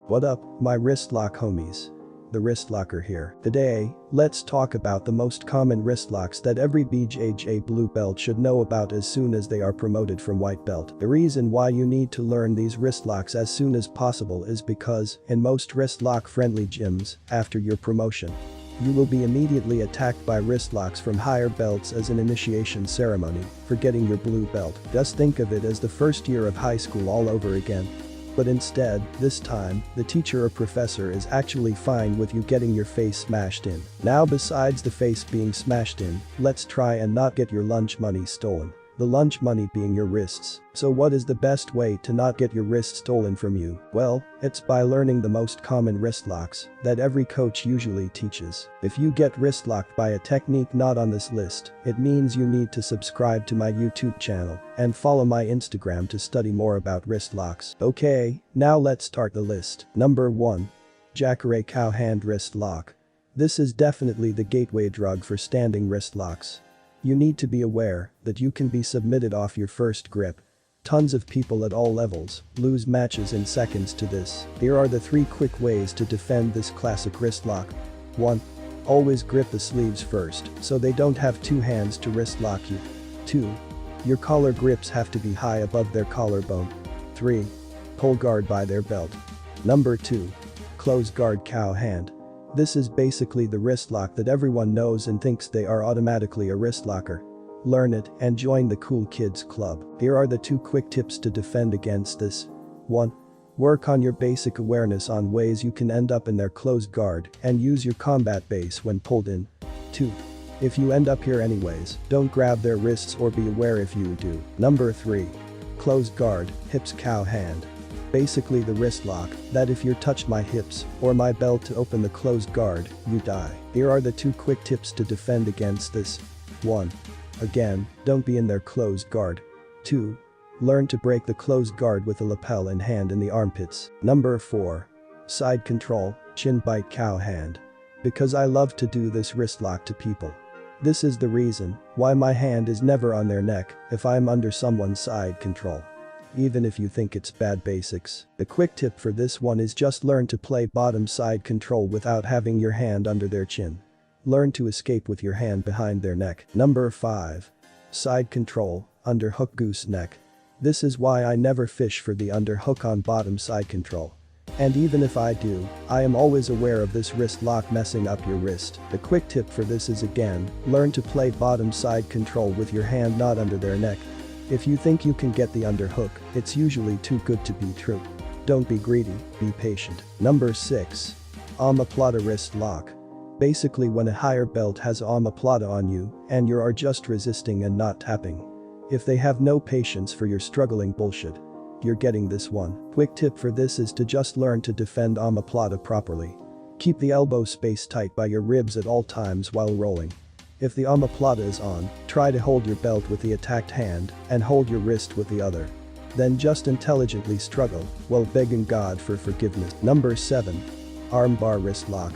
What up, my wrist lock homies? The wrist locker here. Today, let's talk about the most common wrist locks that every BJJ blue belt should know about as soon as they are promoted from white belt. The reason why you need to learn these wrist locks as soon as possible is because, in most wrist lock friendly gyms, after your promotion, you will be immediately attacked by wrist locks from higher belts as an initiation ceremony for getting your blue belt. Just think of it as the first year of high school all over again. But instead, this time, the teacher or professor is actually fine with you getting your face smashed in. Now, besides the face being smashed in, let's try and not get your lunch money stolen. The lunch money being your wrists. So what is the best way to not get your wrists stolen from you? Well, it's by learning the most common wrist locks that every coach usually teaches. If you get wrist locked by a technique not on this list, it means you need to subscribe to my YouTube channel and follow my Instagram to study more about wrist locks. Okay, now let's start the list. Number 1. Jacare cow hand wrist lock. This is definitely the gateway drug for standing wrist locks. You need to be aware that you can be submitted off your first grip. Tons of people at all levels lose matches in seconds to this. Here are the 3 quick ways to defend this classic wrist lock. 1. Always grip the sleeves first so they don't have 2 hands to wrist lock you. 2. Your collar grips have to be high above their collarbone. 3. Pull guard by their belt. Number 2. Close guard cow hand. This is basically the wrist lock that everyone knows and thinks they are automatically a wrist locker. Learn it and join the cool kids club. Here are the 2 quick tips to defend against this. 1. Work on your basic awareness on ways you can end up in their closed guard and use your combat base when pulled in. 2. If you end up here anyways, don't grab their wrists or be aware if you do. Number 3. Closed guard, hips cow hand. Basically the wrist lock that if you touch my hips or my belt to open the closed guard, you die. Here are the 2 quick tips to defend against this. 1. Again, don't be in their closed guard. 2. Learn to break the closed guard with a lapel and hand in the armpits. Number 4. Side control, chin bite cow hand. Because I love to do this wrist lock to people. This is the reason why my hand is never on their neck if I'm under someone's side control. Even if you think it's bad basics. The quick tip for this one is just learn to play bottom side control without having your hand under their chin. Learn to escape with your hand behind their neck. Number 5. Side control, underhook goose neck. This is why I never fish for the underhook on bottom side control. And even if I do, I am always aware of this wrist lock messing up your wrist. The quick tip for this is again, learn to play bottom side control with your hand not under their neck. If you think you can get the underhook, it's usually too good to be true. Don't be greedy, be patient. Number 6. Alma Plotter wrist lock. Basically when a higher belt has Alma Plotter on you and you are just resisting and not tapping. If they have no patience for your struggling bullshit, you're getting this one. Quick tip for this is to just learn to defend Alma Plotter properly. Keep the elbow space tight by your ribs at all times while rolling. If the Alma Plotter is on, try to hold your belt with the attacked hand and hold your wrist with the other. Then just intelligently struggle while begging God for forgiveness. Number 7. Armbar wrist lock.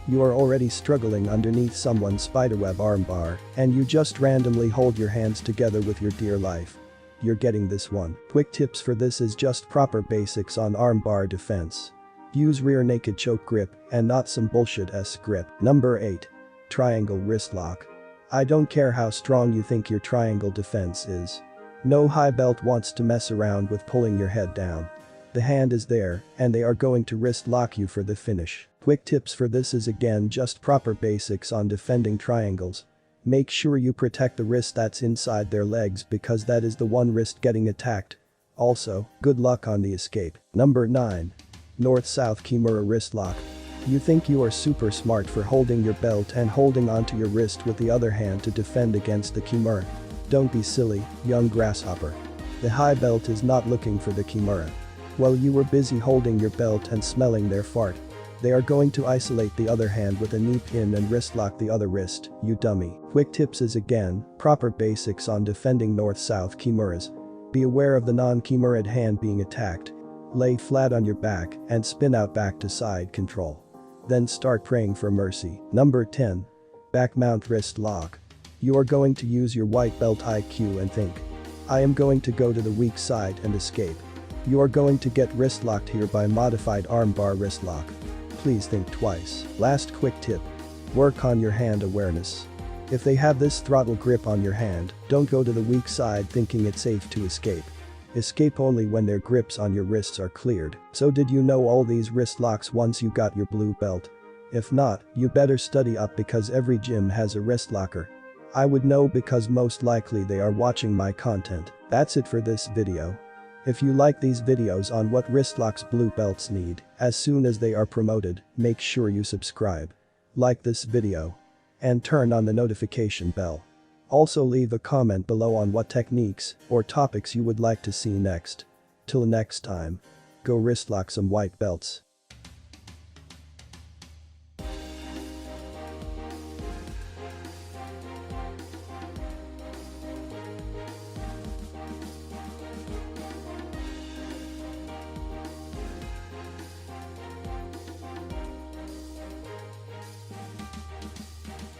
You are already struggling underneath someone's spiderweb armbar and you just randomly hold your hands together with your dear life. You're getting this one. Quick tips for this is just proper basics on armbar defense. Use rear naked choke grip and not some bullshit grip. Number 8. Triangle wrist lock. I don't care how strong you think your triangle defense is. No high belt wants to mess around with pulling your head down. The hand is there and they are going to wrist lock you for the finish. Quick tips for this is again just proper basics on defending triangles. Make sure you protect the wrist that's inside their legs because that is the one wrist getting attacked. Also, good luck on the escape. Number 9. NorthSouth Kimura wrist lock. You think you are super smart for holding your belt and holding onto your wrist with the other hand to defend against the Kimura. Don't be silly, young grasshopper. The high belt is not looking for the Kimura. While you were busy holding your belt and smelling their fart, they are going to isolate the other hand with a knee pin and wrist lock the other wrist, you dummy. Quick tips is again, proper basics on defending north-south Kimuras. Be aware of the non-Kimura'd hand being attacked. Lay flat on your back and spin out back to side control. Then start praying for mercy. Number 10. BackMount wrist lock. You are going to use your white belt IQ and think, I am going to go to the weak side and escape. You are going to get wrist locked here by modified armbar wrist lock. Please think twice. Last quick tip. Work on your hand awareness. If they have this throttle grip on your hand, don't go to the weak side thinking it's safe to escape. Escape only when their grips on your wrists are cleared. So did you know all these wrist locks once you got your blue belt? If not, you better study up because every gym has a wrist locker. I would know because most likely they are watching my content. That's it for this video. If you like these videos on what wrist locks blue belts need, as soon as they are promoted, make sure you subscribe. Like this video. And turn on the notification bell. Also leave a comment below on what techniques or topics you would like to see next. Till next time. Go wrist lock some white belts.